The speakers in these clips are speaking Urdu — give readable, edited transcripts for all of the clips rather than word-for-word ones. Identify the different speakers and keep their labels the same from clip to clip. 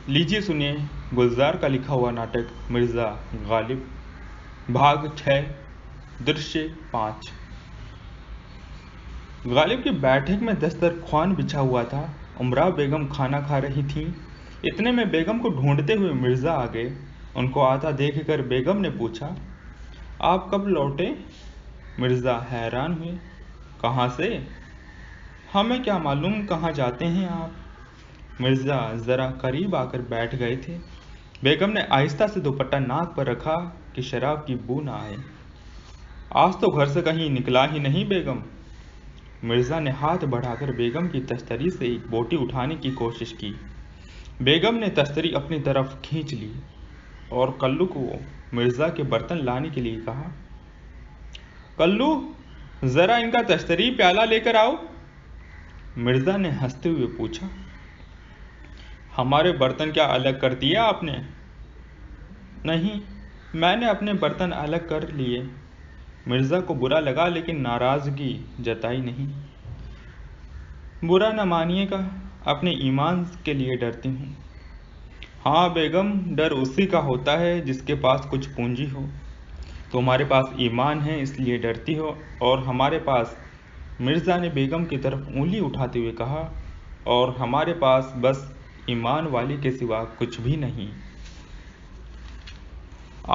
Speaker 1: لیجیے سنیے گلزار کا لکھا ہوا ناٹک مرزا غالب بھاگ 6 درشے 5۔ غالب کی بیٹھک میں دسترخوان بچھا ہوا تھا۔ امراء بیگم کھانا کھا رہی تھیں۔ اتنے میں بیگم کو ڈھونڈتے ہوئے مرزا آ گئے۔ ان کو آتا دیکھ کر بیگم نے پوچھا، آپ کب لوٹے؟ مرزا حیران ہوئے، کہاں سے؟ ہمیں کیا معلوم کہاں جاتے ہیں آپ؟ مرزا ذرا قریب آ کر بیٹھ گئے تھے۔ بیگم نے آہستہ سے دوپٹہ ناک پر رکھا کہ شراب کی بو نہ آئے۔ آج تو گھر سے کہیں نکلا ہی نہیں بیگم؟ مرزا نے ہاتھ بڑھا کر بیگم کی تستری سے ایک بوٹی اٹھانے کی کوشش کی۔ بیگم نے تستری اپنی طرف کھینچ لی اور کلو کو مرزا کے برتن لانے کے لیے کہا، کلو ذرا ان کا تستری پیالہ لے کر آؤ۔ مرزا نے ہنستے ہوئے پوچھا، ہمارے برتن کیا الگ کر دیا آپ نے؟ نہیں، میں نے اپنے برتن الگ کر لیے۔ مرزا کو برا لگا لیکن ناراضگی جتائی نہیں۔ برا نہ مانیے گا، اپنے ایمان کے لیے ڈرتی ہوں۔ ہاں بیگم، ڈر اسی کا ہوتا ہے جس کے پاس کچھ پونجی ہو۔ تمہارے پاس ایمان ہے اس لیے ڈرتی ہو، اور ہمارے پاس، مرزا نے بیگم کی طرف انگلی اٹھاتے ہوئے کہا، اور ہمارے پاس بس ایمان والی کے سوا کچھ بھی نہیں۔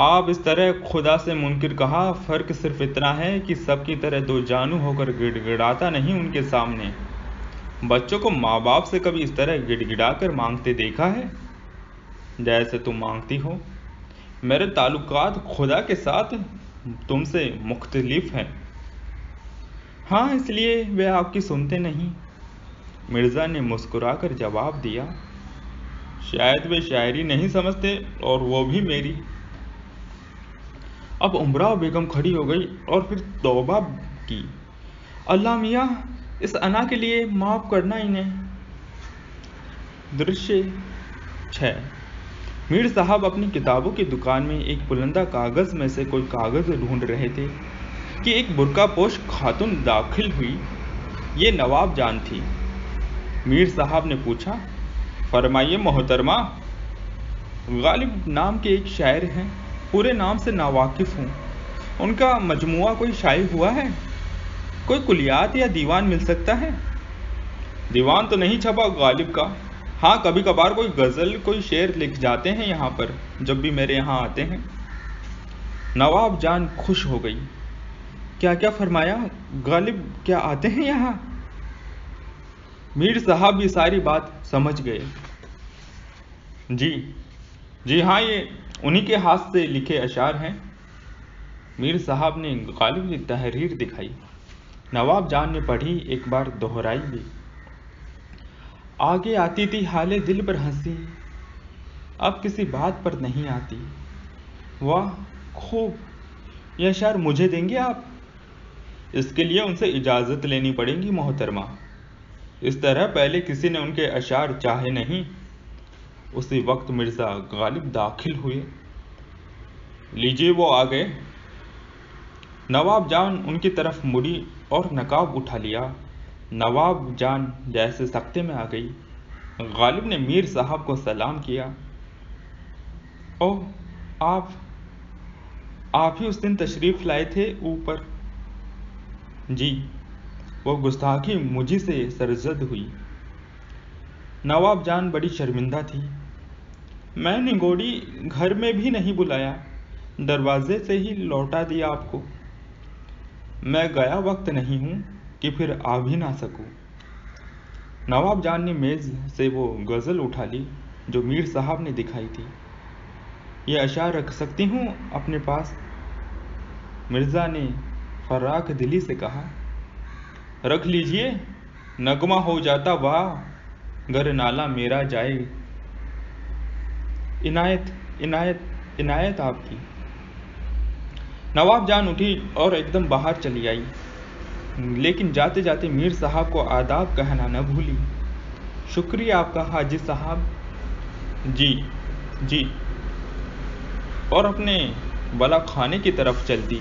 Speaker 1: آپ اس طرح خدا سے منکر کہا، فرق صرف اتنا ہے کہ سب کی طرح دو جانو ہو کر گڑ گڑاتا نہیں ان کے سامنے۔ بچوں کو ماں باپ سے کبھی اس طرح گڑ گڑا کر مانگتے دیکھا ہے جیسے تم مانگتی ہو؟ میرے تعلقات خدا کے ساتھ تم سے مختلف ہیں۔ ہاں، اس لیے وہ آپ کی سنتے نہیں۔ مرزا نے مسکرا کر جواب دیا، شاید وہ شاعری نہیں سمجھتے، اور وہ بھی میری۔ اب امراء بیگم کھڑی ہو گئی اور پھر توبہ کی، اللہ میاں، اس انا کے لیے معاف کرنا انہیں۔ درشے 6۔ میر صاحب اپنی کتابوں کی دکان میں ایک پلندہ کاغذ میں سے کوئی کاغذ ڈھونڈ رہے تھے کہ ایک برقع پوش خاتون داخل ہوئی۔ یہ نواب جان تھی۔ میر صاحب نے پوچھا، فرمائیے محترمہ۔ غالب نام کے ایک شاعر ہیں، پورے نام سے ناواقف ہوں۔ ان کا مجموعہ کوئی شائع ہوا ہے؟ کوئی کلیات یا دیوان مل سکتا ہے؟ دیوان تو نہیں چھپا غالب کا، ہاں کبھی کبھار کوئی غزل کوئی شعر لکھ جاتے ہیں یہاں پر جب بھی میرے یہاں آتے ہیں۔ نواب جان خوش ہو گئی، کیا فرمایا؟ غالب کیا آتے ہیں یہاں؟ میر صاحب بھی ساری بات سمجھ گئے۔ جی ہاں، یہ انہی کے ہاتھ سے لکھے اشعار ہیں۔ میر صاحب نے غالب کی تحریر دکھائی۔ نواب جان نے پڑھی، ایک بار دہرائی بھی۔ آگے آتی تھی حالے دل پر ہنسی، اب کسی بات پر نہیں آتی۔ واہ خوب، یہ اشعار مجھے دیں گے آپ؟ اس کے لیے ان سے اجازت لینی پڑے گی محترمہ۔ اس طرح پہلے کسی نے ان کے اشعار چاہے نہیں۔ اسی وقت مرزا غالب داخل ہوئے۔ لیجیے وہ آ گئے۔ نواب جان ان کی طرف مڑی اور نقاب اٹھا لیا۔ نواب جان جیسے سکتے میں آ گئی۔ غالب نے میر صاحب کو سلام کیا، اوہ آپ ہی اس دن تشریف لائے تھے اوپر؟ جی، وہ گستاخی مجھی سے سرزد ہوئی۔ نواب جان بڑی شرمندہ تھی۔ میں نے گوڑی گھر میں بھی نہیں بلایا، دروازے سے ہی لوٹا دیا آپ کو۔ میں گیا وقت نہیں ہوں کہ پھر آ بھی نہ سکوں۔ نواب جان نے میز سے وہ غزل اٹھا لی جو میر صاحب نے دکھائی تھی۔ یہ اشعار رکھ سکتی ہوں اپنے پاس؟ مرزا نے فراخ دلی سے کہا، رکھ لیجئے، نغمہ ہو جاتا واہ گر نالہ میرا جائے۔ عنایت آپ کی۔ نواب جان اٹھی اور ایک دم باہر چلی آئی، لیکن جاتے جاتے میر صاحب کو آداب کہنا نہ بھولی۔ شکریہ آپ کا حاجی صاحب۔ جی، اور اپنے بلا خانے کی طرف چل دی۔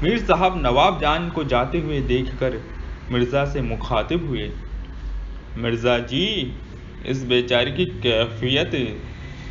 Speaker 1: میر صاحب نواب جان کو جاتے ہوئے دیکھ کر مرزا سے مخاطب ہوئے، مرزا جی، اس بیچاری کی کیفیت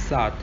Speaker 1: 7।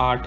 Speaker 1: 8।